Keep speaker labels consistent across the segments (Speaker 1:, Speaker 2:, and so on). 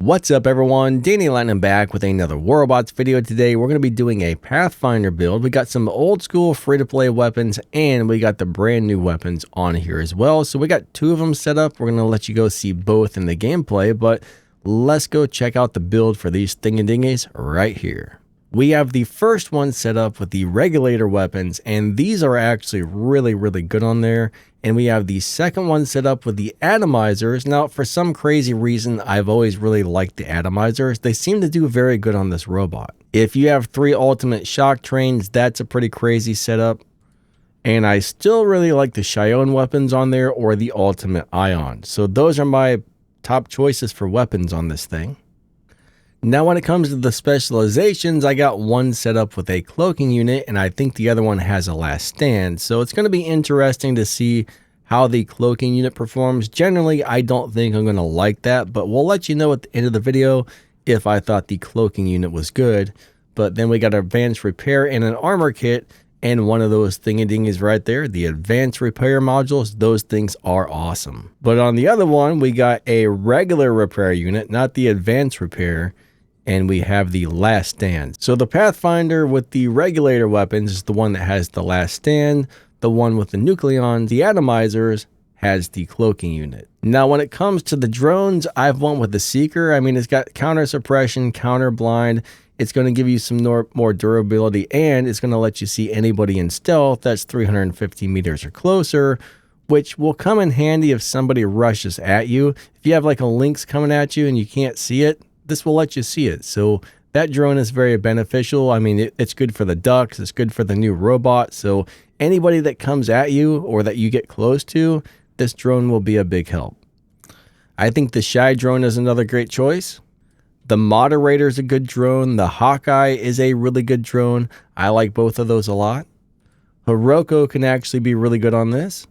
Speaker 1: What's up everyone, Danny Lightning back with another Warbots video. Today we're going to be doing a Pathfinder build. We got some old school free-to-play weapons and we got the brand new weapons on here as well. So we got two of them set up. We're going to let you go see both in the gameplay, but let's go check out the build for these thingadingies right here. We have the first one set up with the regulator weapons, and these are actually really good on there. And we have the second one set up with the atomizers. Now, for some crazy reason, I've always really liked the atomizers. They seem to do very good on this robot. If you have 3 ultimate shock trains, that's a pretty crazy setup. And I still really like the Cheyenne weapons on there or the ultimate ion. So those are my top choices for weapons on this thing. Now, when it comes to the specializations, I got one set up with a cloaking unit, and I think the other one has a last stand. So it's going to be interesting to see how the cloaking unit performs. Generally, I don't think I'm going to like that, but we'll let you know at the end of the video if I thought the cloaking unit was good. But then we got advanced repair and an armor kit, and one of those thingadingies right there, the advanced repair modules. Those things are awesome. But on the other one, we got a regular repair unit, not the advanced repair. And we have the last stand. So the Pathfinder with the regulator weapons is the one that has the last stand. The one with the nucleons, the atomizers, has the cloaking unit. Now, when it comes to the drones, I've went with the Seeker. I mean, it's got counter suppression, counter blind. It's going to give you some more durability, and it's going to let you see anybody in stealth that's 350 meters or closer, which will come in handy if somebody rushes at you. If you have like a lynx coming at you and you can't see it, this will let you see it. So that drone is very beneficial. I mean, it's good for the ducks. It's good for the new robot. So anybody that comes at you or that you get close to, this drone will be a big help. I think the Shy drone is another great choice. The Moderator is a good drone. The Hawkeye is a really good drone. I like both of those a lot. Hiroko can actually be really good on this.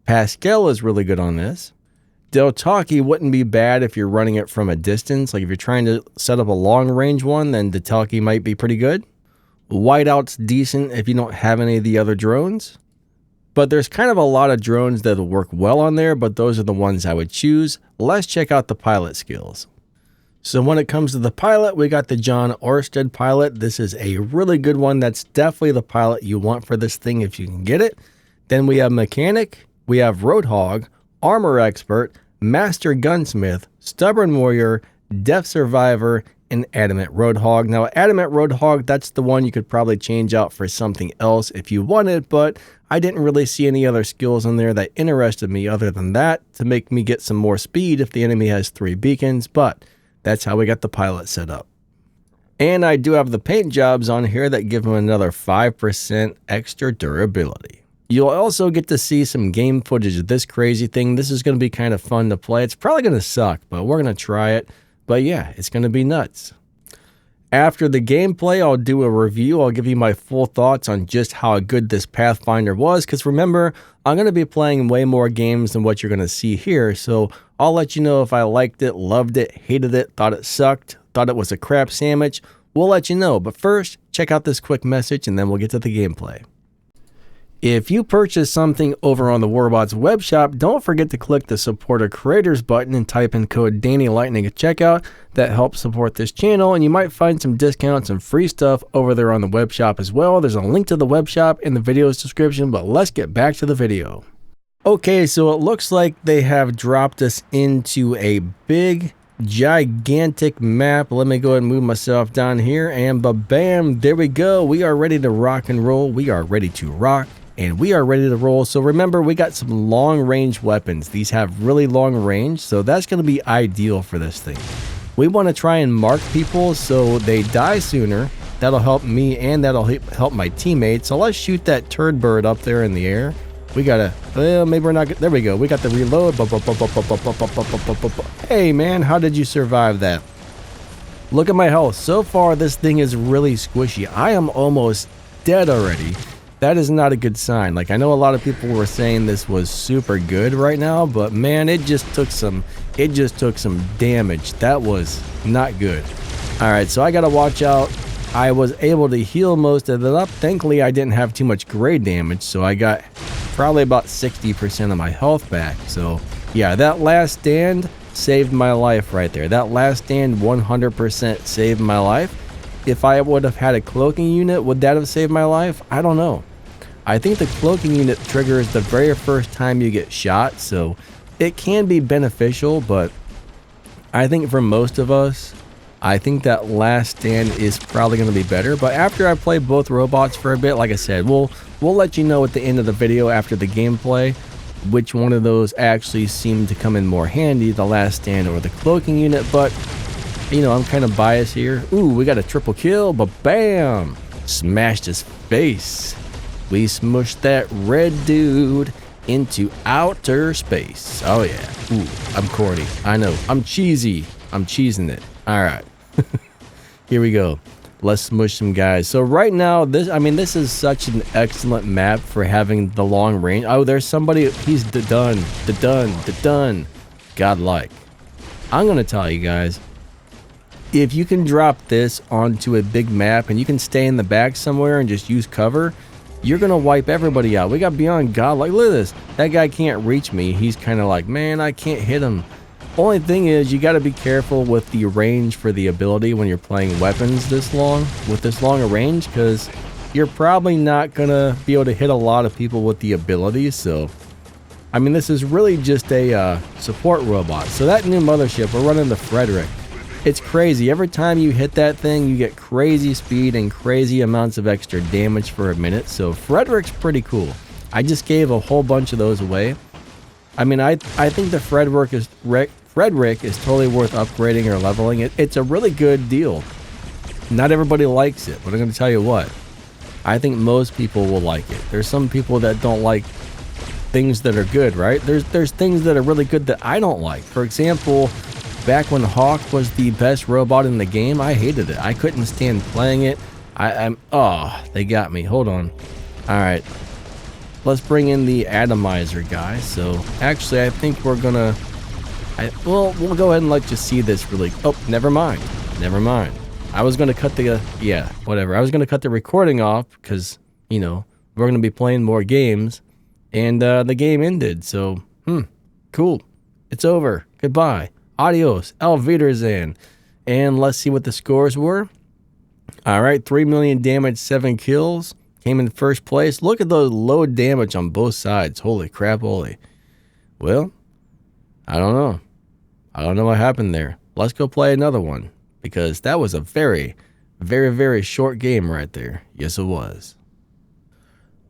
Speaker 1: Pascal is really good on this. Deltaki wouldn't be bad if you're running it from a distance. Like if you're trying to set up a long range one, then Deltaki might be pretty good. Whiteout's decent if you don't have any of the other drones. But there's kind of a lot of drones that'll work well on there, but those are the ones I would choose. Let's check out the pilot skills. So when it comes to the pilot, we got the John Orsted pilot. This is a really good one. That's definitely the pilot you want for this thing if you can get it. Then we have Mechanic, we have Roadhog, Armor Expert, Master Gunsmith, Stubborn Warrior, Death Survivor, and Adamant Roadhog. Now, Adamant Roadhog, that's the one you could probably change out for something else if you wanted, but I didn't really see any other skills in there that interested me other than that to make me get some more speed if the enemy has 3 beacons, but that's how we got the pilot set up. And I do have the paint jobs on here that give them another 5% extra durability. You'll also get to see some game footage of this crazy thing. This is going to be kind of fun to play. It's probably going to suck, but we're going to try it. But yeah, it's going to be nuts. After the gameplay, I'll do a review. I'll give you my full thoughts on just how good this Pathfinder was. Because remember, I'm going to be playing way more games than what you're going to see here. So I'll let you know if I liked it, loved it, hated it, thought it sucked, thought it was a crap sandwich. We'll let you know. But first, check out this quick message and then we'll get to the gameplay. If you purchase something over on the Warbots web shop, don't forget to click the Support a Creators button and type in code DannyLightning at checkout. That helps support this channel, and you might find some discounts and free stuff over there on the web shop as well. There's a link to the web shop in the video's description, but let's get back to the video. Okay, so it looks like they have dropped us into a big, gigantic map. Let me go ahead and move myself down here, and ba-bam, there we go. We are ready to rock and roll. We are ready to rock. And we are ready to roll. So remember, we got some long range weapons. These have really long range, so that's going to be ideal for this thing. We want to try and mark people so they die sooner. That'll help me and that'll help my teammates. So let's shoot that turd bird up there in the air. We gotta, well, maybe we're not, there we go. We got the reload. Hey man, how did you survive that? Look at my health. So far, this thing is really squishy. I am almost dead already. That is not a good sign. Like, I know a lot of people were saying this was super good right now, but man, it just took some damage. That was not good. All right, so I gotta watch out. I was able to heal most of it up. Thankfully, I didn't have too much gray damage, so I got probably about 60% of my health back. So yeah, that last stand saved my life right there. That last stand 100% saved my life. If I would have had a cloaking unit, would that have saved my life? I don't know. I think the cloaking unit triggers the very first time you get shot, so it can be beneficial, but I think for most of us, I think that last stand is probably going to be better. But after I play both robots for a bit, like I said, we'll let you know at the end of the video after the gameplay which one of those actually seemed to come in more handy, the last stand or the cloaking unit. But you know, I'm kind of biased here. Ooh, we got a triple kill, but bam, smashed his face. We smushed that red dude into outer space. Oh yeah. Ooh, I'm corny. I know. I'm cheesy. I'm cheesing it. All right. Here we go. Let's smush some guys. So right now, this is such an excellent map for having the long range. Oh, there's somebody. He's done. Godlike. I'm gonna tell you guys, if you can drop this onto a big map and you can stay in the back somewhere and just use cover, you're gonna wipe everybody out. We got beyond godlike. Look at this. That guy can't reach me. He's kind of like, man, I can't hit him. Only thing is, you got to be careful with the range for the ability when you're playing weapons this long, with this long a range, because you're probably not gonna be able to hit a lot of people with the ability. So I mean, this is really just a support robot. So that new mothership, we're running the Frederick. It's crazy. Every time you hit that thing, you get crazy speed and crazy amounts of extra damage for a minute. So Frederick's pretty cool. I just gave a whole bunch of those away. I mean, I think the Frederick is totally worth upgrading or leveling it. It's a really good deal. Not everybody likes it, but I'm going to tell you what. I think most people will like it. There's some people that don't like things that are good, right? There's things that are really good that I don't like. For example, back when Hawk was the best robot in the game, I hated it. I couldn't stand playing it. Oh, they got me. Hold on. All right. Let's bring in the atomizer guy. So actually, I think we're gonna. We'll go ahead and let you see this really. Oh, never mind. Never mind. I was gonna cut the yeah, whatever. I was gonna cut the recording off because you know we're gonna be playing more games, and the game ended. So cool. It's over. Goodbye. Adios. Auf Wiedersehen. And let's see what the scores were. All right, 3 million damage, 7 kills. Came in first place. Look at the low damage on both sides. Holy crap, holy. Well, I don't know. I don't know what happened there. Let's go play another one, because that was a very, very, very short game right there. Yes, it was.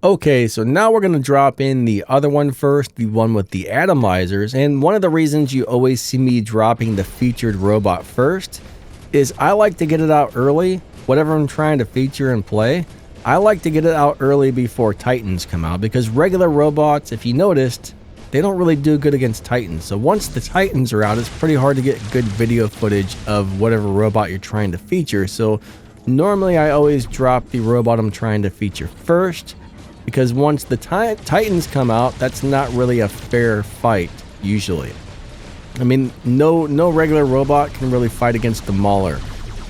Speaker 1: Okay, so now we're going to drop in the other one first, the one with the atomizers. And one of the reasons you always see me dropping the featured robot first is I like to get it out early. Whatever I'm trying to feature and play, I like to get it out early before Titans come out, because regular robots, if you noticed, they don't really do good against Titans. So once the Titans are out, it's pretty hard to get good video footage of whatever robot you're trying to feature. So normally I always drop the robot I'm trying to feature first, because once the Titans come out, that's not really a fair fight usually. I mean, no regular robot can really fight against the Mauler.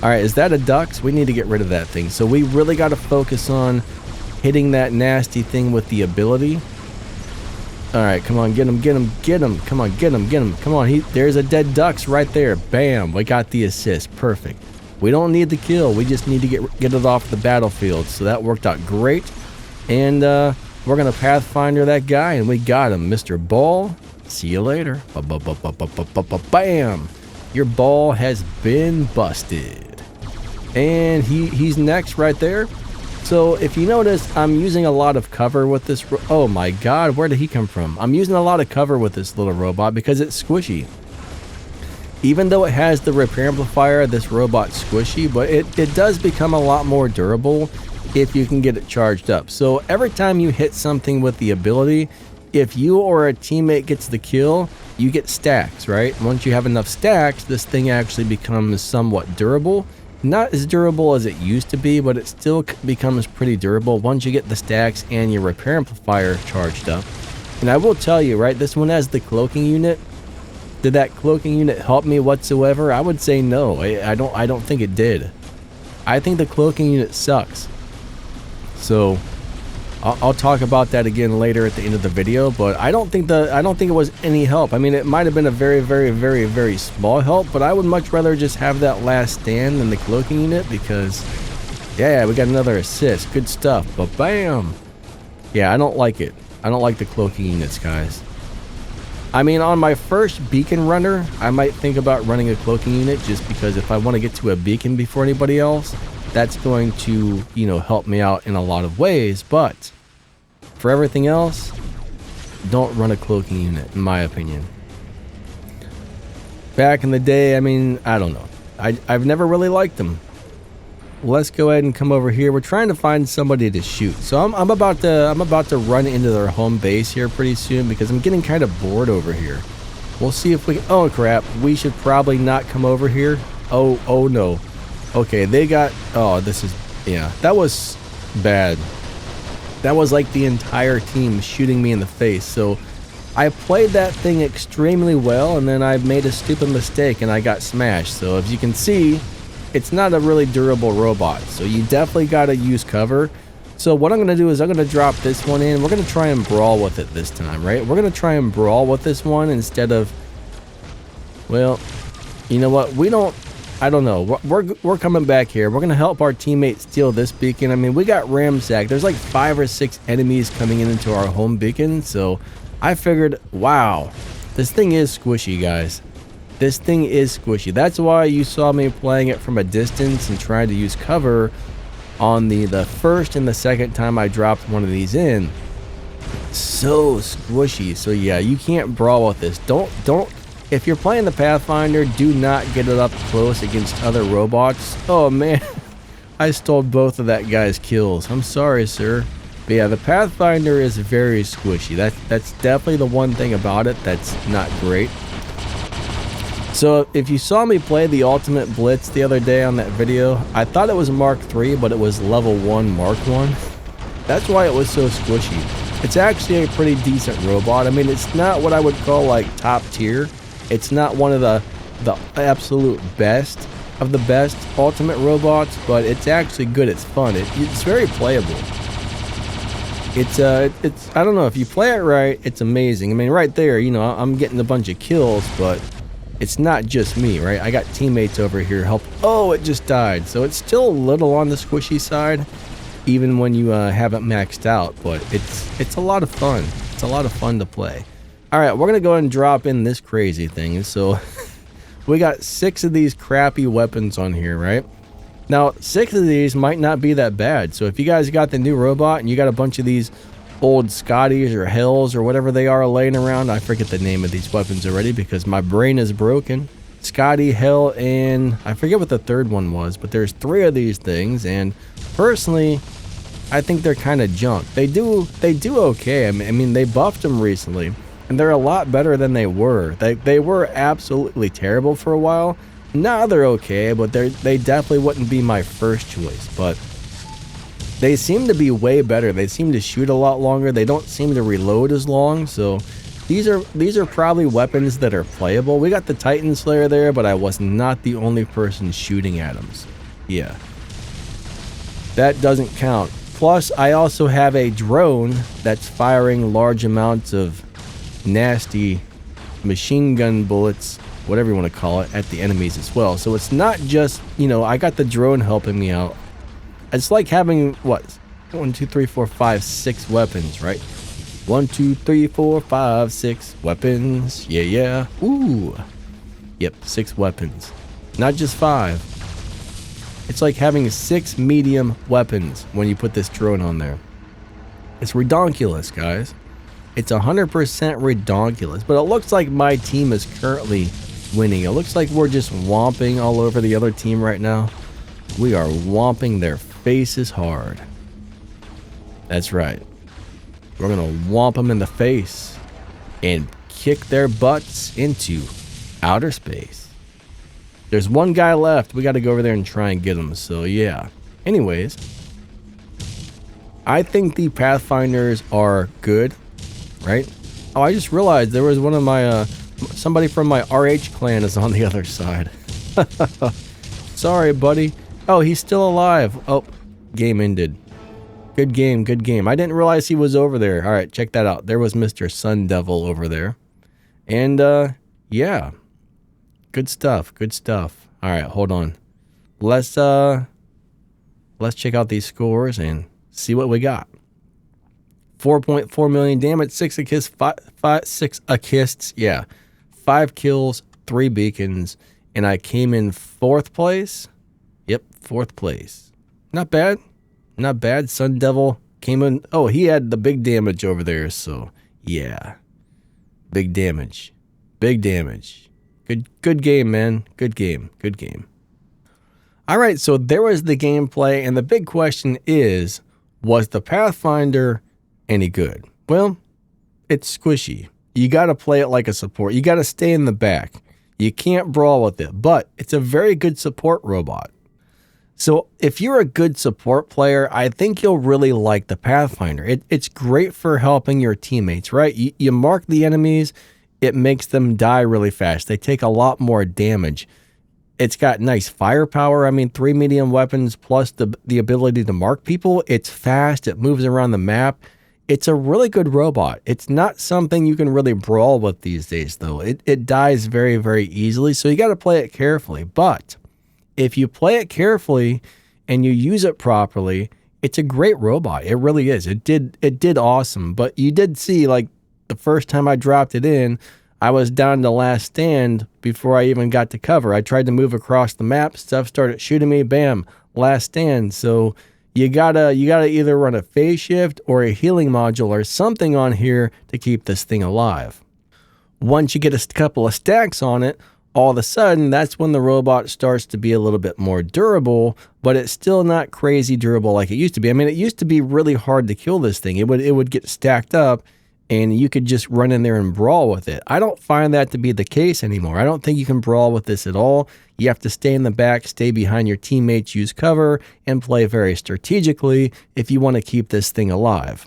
Speaker 1: All right, is that a Dux? We need to get rid of that thing. So we really got to focus on hitting that nasty thing with the ability. All right, come on, get him, get him, get him. Come on, get him, get him. Come on, there's a dead Dux right there. Bam, we got the assist. Perfect. We don't need the kill. We just need to get it off the battlefield. So that worked out great. And we're going to Pathfinder that guy, and we got him. Mr. Ball, see you later. Bam! Your ball has been busted. And he's next right there. So if you notice, I'm using a lot of cover with this. Oh my god, where did he come from? I'm using a lot of cover with this little robot because it's squishy. Even though it has the repair amplifier, this robot's squishy, but it does become a lot more durable if you can get it charged up. So every time you hit something with the ability, if you or a teammate gets the kill, you get stacks, right? Once you have enough stacks, this thing actually becomes somewhat durable. Not as durable as it used to be, but it still becomes pretty durable once you get the stacks and your repair amplifier charged up. And I will tell you, right, this one has the cloaking unit. Did that cloaking unit help me whatsoever? I would say no. I don't think it did. I think the cloaking unit sucks. So I'll talk about that again later at the end of the video, but I don't think it was any help. I mean, it might have been a very, very, very, very small help, but I would much rather just have that last stand than the cloaking unit because, yeah, we got another assist. Good stuff, but bam. Yeah, I don't like it. I don't like the cloaking units, guys. I mean, on my first beacon runner, I might think about running a cloaking unit just because if I want to get to a beacon before anybody else, that's going to, you know, help me out in a lot of ways. But for everything else, don't run a cloaking unit, in my opinion. Back in the day, I mean, I don't know. I've never really liked them. Let's go ahead and come over here. We're trying to find somebody to shoot. So I'm about to run into their home base here pretty soon because I'm getting kind of bored over here. We'll see if we... Oh, crap. We should probably not come over here. Oh, no. Okay, they got... Oh, this is... Yeah, that was bad. That was like the entire team shooting me in the face. So I played that thing extremely well, and then I made a stupid mistake, and I got smashed. So as you can see... It's not a really durable robot, so you definitely got to use cover. So what I'm going to do is I'm going to drop this one in. We're going to try and brawl with it this time, right? We're going to try and brawl with this one instead of... Well, you know what? I don't know. We're coming back here. We're going to help our teammates steal this beacon. I mean, we got ramsacked. There's like 5 or 6 enemies coming into our home beacon, so I figured, wow, this thing is squishy, guys. This thing is squishy. That's why you saw me playing it from a distance and trying to use cover on the first and the second time I dropped one of these in. So squishy. So yeah, you can't brawl with this. Don't. If you're playing the Pathfinder, do not get it up close against other robots. Oh man, I stole both of that guy's kills. I'm sorry, sir. But yeah, the Pathfinder is very squishy. That's definitely the one thing about it that's not great. So if you saw me play the Ultimate Blitz the other day on that video, I thought it was Mark III, but it was level 1 Mark 1. That's why it was so squishy. It's actually a pretty decent robot. I mean, it's not what I would call like top tier. It's not one of the absolute best of the best Ultimate robots, but it's actually good. It's fun. It's very playable. It's I don't know, if you play it right, it's amazing. I mean, right there, you know, I'm getting a bunch of kills, but it's not just me, right? I got teammates over here help. Oh, it just died. So it's still a little on the squishy side, even when you haven't maxed out. But it's a lot of fun. It's a lot of fun to play. All right, we're gonna go ahead and drop in this crazy thing. So we got 6 of these crappy weapons on here, right? Now 6 of these might not be that bad. So if you guys got the new robot and you got a bunch of these old Scotties or Hells or whatever they are laying around. I forget the name of these weapons already because my brain is broken. Scotty, Hell, and I forget what the third one was, but there's 3 of these things, and personally, I think they're kind of junk. They do okay. I mean, they buffed them recently, and they're a lot better than they were. They were absolutely terrible for a while. Now they're okay, but they definitely wouldn't be my first choice, but they seem to be way better. They seem to shoot a lot longer. They don't seem to reload as long. So these are probably weapons that are playable. We got the Titan Slayer there, but I was not the only person shooting at them. So, yeah. That doesn't count. Plus, I also have a drone that's firing large amounts of nasty machine gun bullets, whatever you want to call it, at the enemies as well. So it's not just, you know, I got the drone helping me out. It's like having, what, 1, 2, 3, 4, 5, 6 weapons, right? 1, 2, 3, 4, 5, 6 weapons. Yeah. Ooh. Yep, 6 weapons. Not just 5. It's like having 6 medium weapons when you put this drone on there. It's redonkulous, guys. It's 100% redonkulous. But it looks like my team is currently winning. It looks like we're just whomping all over the other team right now. We are whomping their faces hard. That's right. We're gonna whomp them in the face and kick their butts into outer space. There's one guy left. We got to go over there and try and get him. So yeah. Anyways, I think the Pathfinders are good, right? Oh, I just realized there was one of my somebody from my RH clan is on the other side. Sorry, buddy. Oh, he's still alive. Oh, game ended. Good game, good game. I didn't realize he was over there. All right, check that out. There was Mr. Sun Devil over there. And, yeah. Good stuff, good stuff. All right, hold on. Let's check out these scores and see what we got. 4.4 million damage, 6 assists, yeah. 5 kills, 3 beacons, and I came in 4th place. Yep, 4th place. Not bad. Not bad. Sun Devil came in. Oh, he had the big damage over there, so yeah. Big damage. Big damage. Good game, man. Good game. Good game. All right, so there was the gameplay, and the big question is, was the Pathfinder any good? Well, it's squishy. You got to play it like a support. You got to stay in the back. You can't brawl with it, but it's a very good support robot. So if you're a good support player, I think you'll really like the Pathfinder. It's great for helping your teammates, right? You mark the enemies, it makes them die really fast. They take a lot more damage. It's got nice firepower. I mean, 3 medium weapons plus the ability to mark people. It's fast. It moves around the map. It's a really good robot. It's not something you can really brawl with these days, though. It dies very, very easily, so you got to play it carefully. But if you play it carefully and you use it properly, it's a great robot. It really is. It did awesome. But you did see, like, the first time I dropped it in, I was down to last stand before I even got to cover. I tried to move across the map. Stuff started shooting me. Bam, last stand. So you gotta either run a phase shift or a healing module or something on here to keep this thing alive. Once you get a couple of stacks on it, all of a sudden, that's when the robot starts to be a little bit more durable, but it's still not crazy durable like it used to be. I mean, it used to be really hard to kill this thing. It would get stacked up, and you could just run in there and brawl with it. I don't find that to be the case anymore. I don't think you can brawl with this at all. You have to stay in the back, stay behind your teammates, use cover, and play very strategically if you want to keep this thing alive.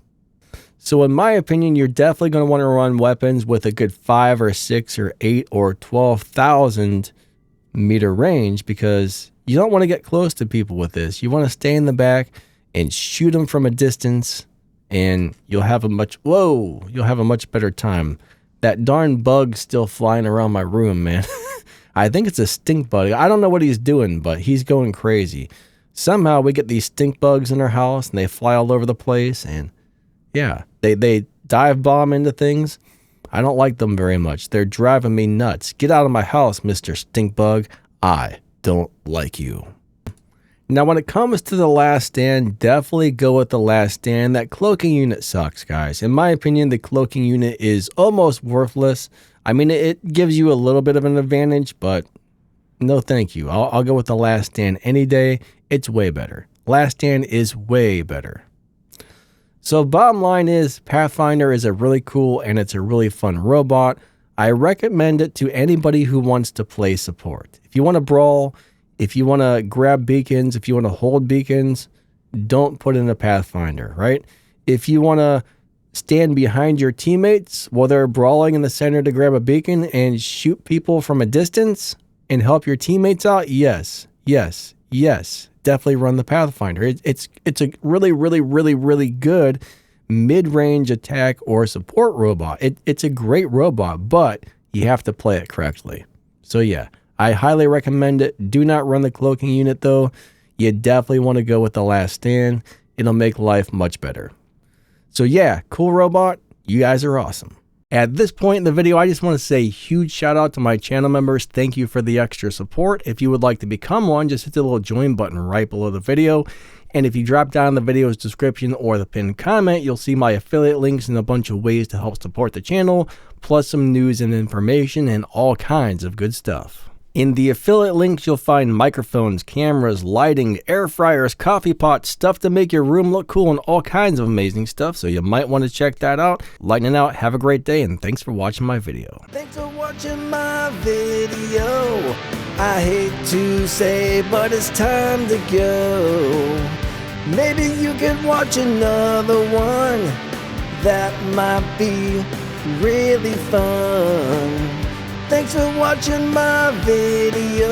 Speaker 1: So in my opinion, you're definitely going to want to run weapons with a good 5 or 6 or 8 or 12,000 meter range, because you don't want to get close to people with this. You want to stay in the back and shoot them from a distance, and you'll have a much better time. That darn bug's still flying around my room, man. I think it's a stink bug. I don't know what he's doing, but he's going crazy. Somehow we get these stink bugs in our house, and they fly all over the place, and yeah, they dive bomb into things. I don't like them very much. They're driving me nuts. Get out of my house, Mr. Stinkbug. I don't like you. Now, when it comes to the last stand, definitely go with the last stand. That cloaking unit sucks, guys. In my opinion, the cloaking unit is almost worthless. I mean, it gives you a little bit of an advantage, but no thank you. I'll go with the last stand any day. It's way better. Last stand is way better. So bottom line is, Pathfinder is a really cool and it's a really fun robot. I recommend it to anybody who wants to play support. If you want to brawl, if you want to grab beacons, if you want to hold beacons, don't put in a Pathfinder, right? If you want to stand behind your teammates while they're brawling in the center to grab a beacon and shoot people from a distance and help your teammates out, yes. Definitely run the Pathfinder. It's a really good mid-range attack or support robot. It's a great robot, but you have to play it correctly. So yeah, I highly recommend it. Do not run the cloaking unit though. You definitely want to go with the last stand. It'll make life much better. So yeah, cool robot. You guys are awesome. At this point in the video, I just want to say a huge shout out to my channel members. Thank you for the extra support. If you would like to become one, just hit the little join button right below the video. And if you drop down the video's description or the pinned comment, you'll see my affiliate links and a bunch of ways to help support the channel, plus some news and information and all kinds of good stuff. In the affiliate links, you'll find microphones, cameras, lighting, air fryers, coffee pots, stuff to make your room look cool, and all kinds of amazing stuff, so you might want to check that out. Lightning out, have a great day, and thanks for watching my video.
Speaker 2: Thanks for watching my video. I hate to say, but it's time to go. Maybe you can watch another one. That might be really fun. Thanks for watching my video.